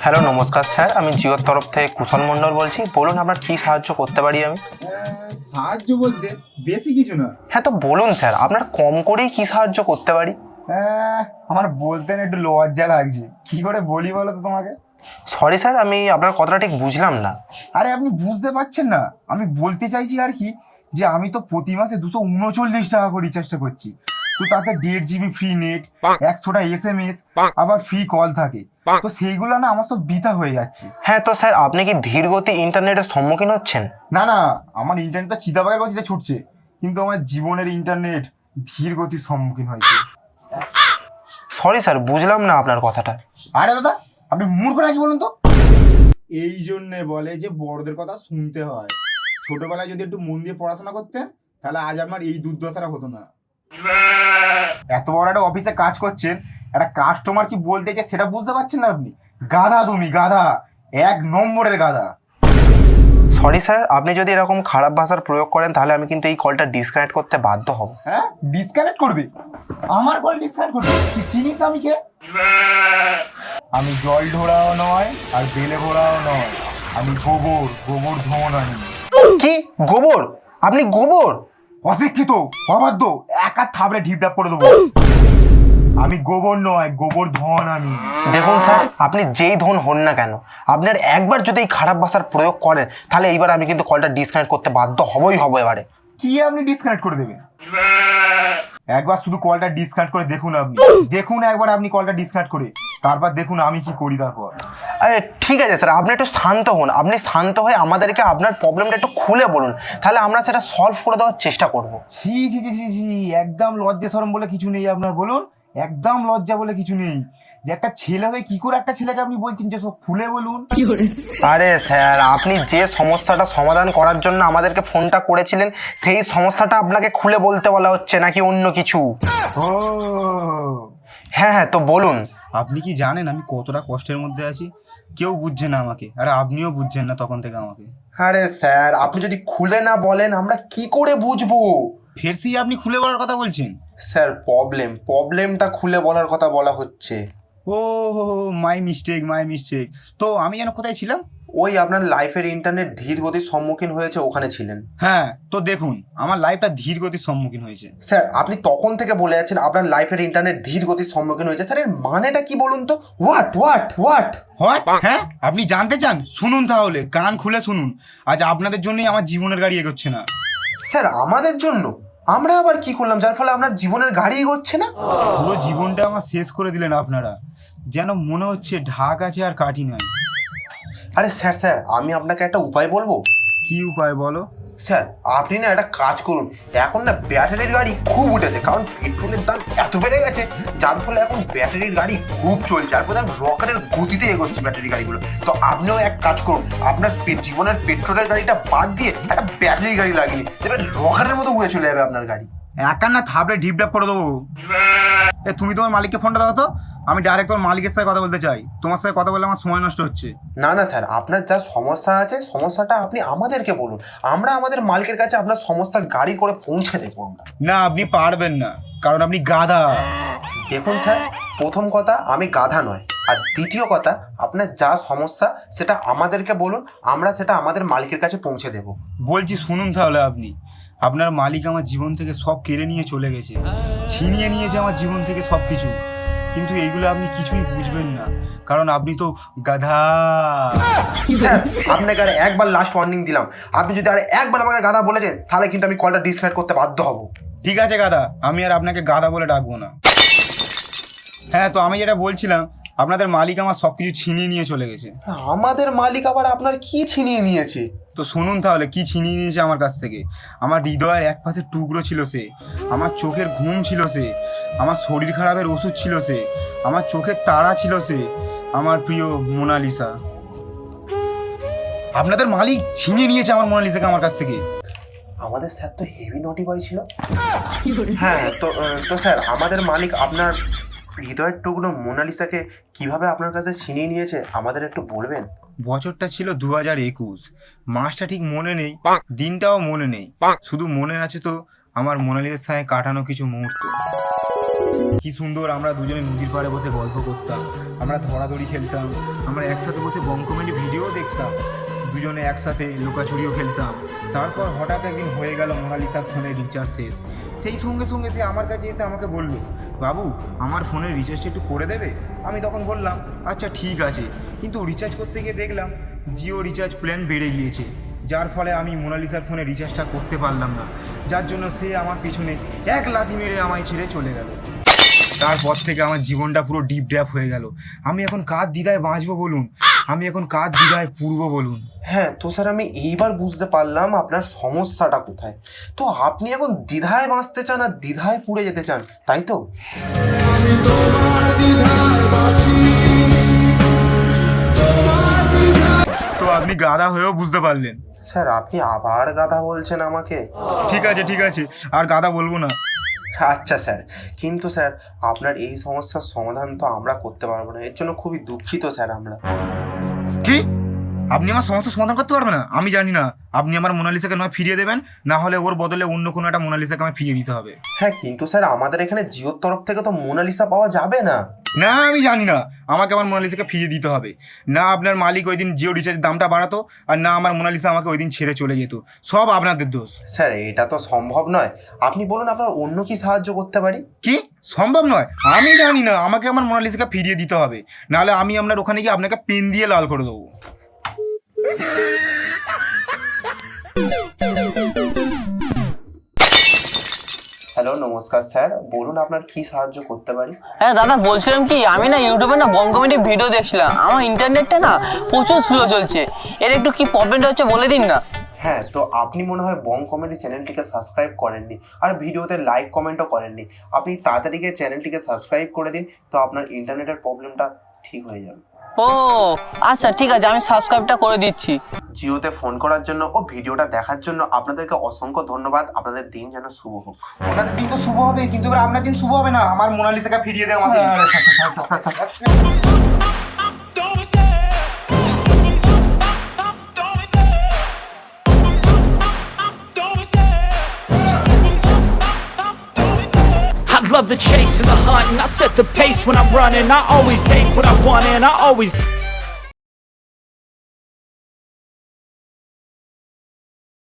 Hello, নমস্কার sir. আমি জিওর তরফ থেকে কুশল মণ্ডল বলছি। বলুন আপনার কি সাহায্য করতে পারি আমি? সাহায্য বলতে বেশি কিছু না। হ্যাঁ, তো বলুন স্যার, আপনার কম করেই কি সাহায্য করতে পারি? আমার বলতে না একটু লজ্জা লাগছে, কি করে বলি বলো তো তোমাকে। সরি স্যার, আমি আপনার কথাটা ঠিক বুঝলাম না। আরে আপনি বুঝতে পারছেন না, আমি বলতে চাইছি আর কি, যে আমি তো প্রতি মাসে 239 টাকা করে রিচার্জটা করছি। তো তাতে 1.5 GB ফ্রি নেট, 100টা SMS, আবার ফ্রি কল থাকে। তো সেইগুলো না আমার সব বৃথা হয়ে যাচ্ছে। হ্যাঁ, তো স্যার আপনি কি ধীরগতি ইন্টারনেটের সম্মুখীন হচ্ছেন? না না, আমার ইন্টারনেট তো চিতাবাগের গতিতে ছুটছে, কিন্তু আমার জীবনের ইন্টারনেট ধীর গতির সম্মুখীন হয়েছে। সরি স্যার, বুঝলাম না আপনার কথাটা। আরে দাদা, আপনি মূর্খ নাকি বলুন তো? এই জন্যে বলে যে বড়দের কথা শুনতে হয়। ছোটবেলায় যদি একটু মন দিয়ে পড়াশোনা করতেন, তাহলে আজ আমার এই দুর্দশাটা হতো না। এত বড় একটা অফিসে কাজ করছেন, একটা কাস্টমার কি বলতে চায় সেটা বুঝতে পারছেন না আপনি? গাধা তুমি, গাধা, 1 নম্বরের গাধা। সরি স্যার, আপনি যদি এরকম খারাপ ভাষার প্রয়োগ করেন তাহলে আমি কিন্তু এই কলটা ডিসকানেক্ট করতে বাধ্য হব। হ্যাঁ, ডিসকানেক্ট করবে? আমার কল ডিসকানেক্ট করবে? কি চিনিস আমি কে? আমি জল ঢোড়াও নয় আর বেলে ভোড়াও নয়, আমি গোবর, গোবর ধোন আনি। কি গোবর? আপনি গোবর? অশিক্ষিত, অবাধ্য, একা থাবড়ে ঢিপঢাপ করে দেবো। আমি গোবর নয়, গোবর ধন আমি। দেখুন স্যার, আপনি যেই ধন হন না কেন, আপনার একবার যদি এই খারাপ ভাষার প্রয়োগ করেন তাহলে এইবার আমি কিন্তু কলটা ডিসকানেক্ট করতে বাধ্য হবই হবো এবারে। কি আপনি ডিসকানেক্ট করে দেবেন? একবার শুধু কলটা ডিসকানেক্ট করে দেখুন, আপনি দেখুন একবার, আপনি কলটা ডিসকানেক্ট করে তারপর দেখুন আমি কি করি তারপর। আরে ঠিক আছে স্যার, আপনি একটু শান্ত হন। আপনি শান্ত হয়ে আমাদেরকে আপনার প্রবলেমটা একটু খুলে বলুন, তাহলে আমরা সেটা সলভ করে দেওয়ার চেষ্টা করব। ছি ছি ছি ছি ছি, একদম লজ্জা শরম বলে কিছু নেই আপনার, বলুন। একদম লজ্জা বলে কিছু নেই। যে একটা ছেলে হয়ে কি করে একটা ছেলেকে আপনি বলছেন যে সব খুলে বলুন? আরে স্যার, আপনি যে সমস্যাটা সমাধান করার জন্য আমাদেরকে ফোনটা করেছিলেন সেই সমস্যাটা আপনাকে খুলে বলতে বলা হচ্ছে নাকি অন্য কিছু? ও, হ্যাঁ হ্যাঁ, তো বলুন। আপনি কি জানেন আমি কতটা কষ্টের মধ্যে আছি? কেউ বুঝছে না আমাকে, আর আপনিও বুঝছেন না তখন থেকে আমাকে। আরে স্যার, আপনি যদি খুলে না বলেন আমরা কি করে বুঝবো? ফের সেই আপনি খুলে বলার কথা বলছেন? স্যার, প্রবলেমটা খুলে বলার কথা বলা হচ্ছে। ও, মাই মিস্টেক, মাই মিস্টেক। তো আমি যেন কোথায় ছিলাম? ওই আপনার লাইফের ইন্টারনেট ধীর গতির সম্মুখীন হয়েছে, ওখানে ছিলেন। হ্যাঁ, তো দেখুন আমার লাইফটা ধীর গতির সম্মুখীন হয়েছে। স্যার, আপনি তখন থেকে বলে যাচ্ছেন আপনার লাইফের ইন্টারনেট ধীর গতির সম্মুখীন হয়েছে। স্যার, এর মানেটা কি বলুন তো? What what what what? হ্যাঁ, আপনি জানতে চান? শুনুন তাহলে, কান খুলে শুনুন। আজ আপনাদের জন্যই আমার জীবনের গাড়ি এগোচ্ছে না। স্যার, আমাদের জন্য? আমরা আবার কি করলাম যার ফলে আপনার জীবনের গাড়ি এগোচ্ছে না? পুরো জীবনটা আমার শেষ করে দিলেন আপনারা। যেন মনে হচ্ছে ঢাক আছে আর কাঠি নাই। আরে স্যার, আমি আপনাকে একটা উপায় বলবো। কি উপায় বলো? স্যার, আপনি না একটা কাজ করুন। এখন না ব্যাটারির গাড়ি খুব উঠেছে, কারণ পেট্রোলের দাম এত বেড়ে গেছে, যার ফলে এখন ব্যাটারির গাড়ি খুব চলছে, আর বোধহয় রকেটের গতিতে এগোচ্ছে ব্যাটারি গাড়িগুলো। তো আপনিও এক কাজ করুন, আপনার জীবনের পেট্রোলের গাড়িটা বাদ দিয়ে একটা ব্যাটারি গাড়ি লাগিয়ে নিন, দেখবেন রকেটের মতো উড়ে চলে যাবে আপনার গাড়ি। একার না থাবড়ে ঢিপঢাপ করে দেবো। তুমি তোমার মালিককে ফোনটা দাও তো, আমি ডাইরেক্ট তোমার মালিকের সাথে কথা বলতে চাই। তোমার সাথে কথা বললে আমার সময় নষ্ট হচ্ছে। না না স্যার, আপনার যা সমস্যা আছে সমস্যাটা আপনি আমাদেরকে বলুন, আমরা আমাদের মালিকের কাছে আপনার সমস্যা গাড়ি করে পৌঁছে দেবো আমরা। না, আপনি পারবেন না, কারণ আপনি গাধা। দেখুন স্যার, প্রথম কথা আমি গাধা নয়, আর দ্বিতীয় কথা আপনার যা সমস্যা সেটা আমাদেরকে বলুন, আমরা সেটা আমাদের মালিকের কাছে পৌঁছে দেব। বলছি শুনুন তাহলে, আপনার মালিক আমার জীবন থেকে সব কেড়ে নিয়ে চলে গেছে, ছিনিয়ে নিয়েছে আমার জীবন থেকে সব কিছু। কিন্তু এইগুলো আপনি কিছুই বুঝবেন না, কারণ আপনি তো গাধা। স্যার, আপনাকে আর একবার লাস্ট ওয়ার্নিং দিলাম, আপনি যদি আর একবার আমাকে গাধা বলেছেন তাহলে কিন্তু আমি কলটা ডিসকানেক্ট করতে বাধ্য হব। ঠিক আছে গাধা, আমি আর আপনাকে গাধা বলে ডাকবো না। হ্যাঁ, তো আমি যেটা বলছিলাম, আপনাদের মালিক আমার সব কিছু ছিনিয়ে নিয়ে চলে গেছে। আমাদের মালিক আবার আপনার কি ছিনিয়ে নিয়েছে? তো শুনুন তাহলে কি ছিনিয়ে নিয়েছে আমার কাছ থেকে। আমার হৃদয়ের এক পাশে টুকরো ছিল সে, আমার চোখের ঘুম ছিল সে, আমার শরীর খারাপের ওষুধ ছিল সে, আমার চোখের তারা ছিল সে, আমার প্রিয় মোনালিসা। আপনাদের মালিক ছিনিয়ে নিয়েছে আমার মোনালিসাকে আমার কাছ থেকে। আমাদের স্যার তো হেভি নটি বয় ছিল। হ্যাঁ, তো স্যার, আমাদের মালিক আপনার হৃদয়ের টুকরো মোনালিসাকে কিভাবে আপনার কাছে ছিনিয়ে নিয়েছে আমাদের একটু বলবেন? বছরটা ছিল 2021, মাসটা ঠিক মনে নেই, দিনটাও মনে নেই, শুধু মনে আছে তো আমার মোনালিসার সঙ্গে কাটানো কিছু মুহূর্ত। কি সুন্দর আমরা দুজনে নদীর পাড়ে বসে গল্প করতাম, আমরা ধরাধরি খেলতাম, আমরা একসাথে বসে বঙ্কমেডি ভিডিও দেখতাম, দুজনে একসাথে লুকাচুরিও খেলতাম। তারপর হঠাৎ একদিন হয়ে গেল মোনালিসার ফোনের রিচার্জ শেষ। সেই সঙ্গে সঙ্গে সে আমার কাছে এসে আমাকে বলল, বাবু আমার ফোনের রিচার্জটা একটু করে দেবে? আমি তখন বললাম আচ্ছা ঠিক আছে, কিন্তু রিচার্জ করতে গিয়ে দেখলাম জিও রিচার্জ প্ল্যান বেড়ে গিয়েছে, যার ফলে আমি মোনালিসার ফোনে রিচার্জটা করতে পারলাম না, যার জন্য সে আমার পিছনে এক লাথি মেরে আমায় ছেড়ে চলে গেল। তারপর থেকে আমার জীবনটা পুরো ডিপ ড্যাপ হয়ে গেল। আমি এখন কার দ্বিধায় বাঁচবো বলুন, আমি এখন কার দ্বিধায় পুরবো বলুন? হ্যাঁ তো স্যার আমি এইবার বুঝতে পারলাম আপনার সমস্যাটা কোথায়। তো আপনি এখন দ্বিধায় বাঁচতে চান আর দ্বিধায় পুড়ে যেতে চান, তাই তো? তো আপনি গাধা হয়েও বুঝতে পারলেন? স্যার আপনি আবার গাধা বলছেন আমাকে? ঠিক আছে, আর গাধা বলবো না। আচ্ছা স্যার, কিন্তু স্যার আপনার এই সমস্যার সমাধান তো আমরা করতে পারবো না, এর জন্য খুবই দুঃখিত স্যার আমরা। কি? আপনি আমার সমস্যার সমাধান করতে পারবেন না? আমি জানি না, আপনি আমার মোনালিসাকে নয় ফিরিয়ে দেবেন, না হলে ওর বদলে অন্য কোনো একটা মোনালিসাকে আমার ফিরিয়ে দিতে হবে। হ্যাঁ কিন্তু স্যার আমাদের এখানে জিওর তরফ থেকে তো মোনালিসা পাওয়া যাবে না। না আমি জানি না, আমাকে আমার মোনালিসাকে ফিরিয়ে দিতে হবে। না আপনার মালিক ওই দিন জিও রিচার্জের দামটা বাড়াতো, আর না আমার মোনালিসা আমাকে ওই দিন ছেড়ে চলে যেত। সব আপনাদের দোষ। স্যার এটা তো সম্ভব নয়, আপনি বলুন আপনার অন্য কি সাহায্য করতে পারি? কি সম্ভব নয়? আমি জানি না, আমাকে আমার মোনালিসাকে ফিরিয়ে দিতে হবে, নাহলে আমি আপনার ওখানে গিয়ে আপনাকে পেন দিয়ে লাল করে দেবো। হ্যালো নমস্কার স্যার, বলুন আপনার কি সাহায্য করতে পারি? হ্যাঁ দাদা, বলছিলাম কি, আমি না ইউটিউবে না বঙ্কমেডি ভিডিও দেখছিলাম, আমার ইন্টারনেটটা না প্রচুর স্লো চলছে, এর একটু কি প্রবলেমটা হচ্ছে বলে দিন না। হ্যাঁ তো আপনি মনে হয় বং কমেডি চ্যানেলটিকে সাবস্ক্রাইব করেননি, আর ভিডিওতে লাইক কমেন্টও করেননি। আপনি তাড়াতাড়ি গিয়ে চ্যানেলটিকে সাবস্ক্রাইব করে দিন, তো আপনার ইন্টারনেটের প্রবলেমটা ঠিক হয়ে যাবে। ও আচ্ছা ঠিক আছে, আমি সাবস্ক্রাইবটা করে দিচ্ছি। জিওতে ফোন করার জন্য ও ভিডিওটা দেখার জন্য আপনাদেরকে অসংখ্য ধন্যবাদ। আপনাদের দিন যেন শুভ হোক। ওনাদের দিন তো শুভ হবে, কিন্তু এবার আপনার দিন শুভ হবে না। আমার মোনালিসাকে ফিরিয়ে দেওয়া আমাকে। I love the chase and the hunt, and I set the pace when I'm running. I always take what I want and I always